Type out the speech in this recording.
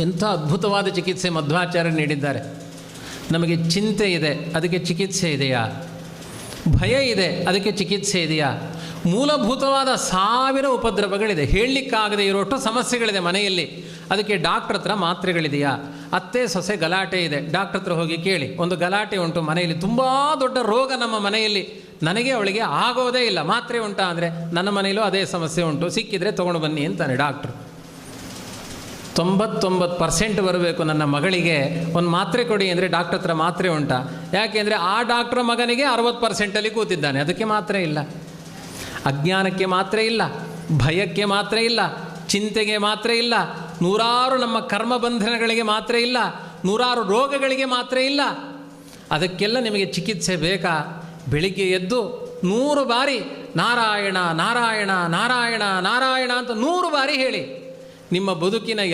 ಎಂಥ ಅದ್ಭುತವಾದ ಚಿಕಿತ್ಸೆ ಮಧ್ವಾಚಾರ್ಯರು ನೀಡಿದ್ದಾರೆ. ನಮಗೆ ಚಿಂತೆ ಇದೆ, ಅದಕ್ಕೆ ಚಿಕಿತ್ಸೆ ಇದೆಯಾ? ಭಯ ಇದೆ, ಅದಕ್ಕೆ ಚಿಕಿತ್ಸೆ ಇದೆಯಾ? ಮೂಲಭೂತವಾದ 1000 ಉಪದ್ರವಗಳಿದೆ, ಹೇಳಲಿಕ್ಕಾಗದೇ ಇರೋಷ್ಟು ಸಮಸ್ಯೆಗಳಿದೆ ಮನೆಯಲ್ಲಿ, ಅದಕ್ಕೆ ಡಾಕ್ಟ್ರ್ ಹತ್ರ ಮಾತ್ರೆಗಳಿದೆಯಾ? ಅತ್ತೆ ಸೊಸೆ ಗಲಾಟೆ ಇದೆ, ಡಾಕ್ಟ್ರ್ ಹತ್ರ ಹೋಗಿ ಕೇಳಿ. ಒಂದು ಗಲಾಟೆ ಉಂಟು ಮನೆಯಲ್ಲಿ, ತುಂಬ ದೊಡ್ಡ ರೋಗ ನಮ್ಮ ಮನೆಯಲ್ಲಿ, ನನಗೆ ಅವಳಿಗೆ ಆಗೋದೇ ಇಲ್ಲ, ಮಾತ್ರೆ ಉಂಟಾ ಅಂದರೆ ನನ್ನ ಮನೆಯಲ್ಲೂ ಅದೇ ಸಮಸ್ಯೆ ಉಂಟು, ಸಿಕ್ಕಿದರೆ ತೊಗೊಂಡು ಬನ್ನಿ ಅಂತಾನೆ ಡಾಕ್ಟ್ರು. 99% ಬರಬೇಕು ನನ್ನ ಮಗಳಿಗೆ, ಒಂದು ಮಾತ್ರೆ ಕೊಡಿ ಅಂದರೆ ಡಾಕ್ಟ್ರ್ ಹತ್ರ ಮಾತ್ರೆ ಉಂಟಾ? ಯಾಕೆಂದರೆ ಆ ಡಾಕ್ಟ್ರ ಮಗನಿಗೆ 60%ಅಲ್ಲಿ ಕೂತಿದ್ದಾನೆ, ಅದಕ್ಕೆ ಮಾತ್ರೆ ಇಲ್ಲ. ಅಜ್ಞಾನಕ್ಕೆ ಮಾತ್ರೆ ಇಲ್ಲ, ಭಯಕ್ಕೆ ಮಾತ್ರೆ ಇಲ್ಲ, ಚಿಂತೆಗೆ ಮಾತ್ರೆ ಇಲ್ಲ, ನೂರಾರು ನಮ್ಮ ಕರ್ಮಬಂಧನಗಳಿಗೆ ಮಾತ್ರೆ ಇಲ್ಲ, ನೂರಾರು ರೋಗಗಳಿಗೆ ಮಾತ್ರೆ ಇಲ್ಲ. ಅದಕ್ಕೆಲ್ಲ ನಿಮಗೆ ಚಿಕಿತ್ಸೆ ಬೇಕಾ? ಬೆಳಿಗ್ಗೆ ಎದ್ದು 100 ಬಾರಿ ನಾರಾಯಣ ನಾರಾಯಣ ನಾರಾಯಣ ನಾರಾಯಣ ಅಂತ 100 ಬಾರಿ ಹೇಳಿ. ನಿಮ್ಮ ಬದುಕಿನ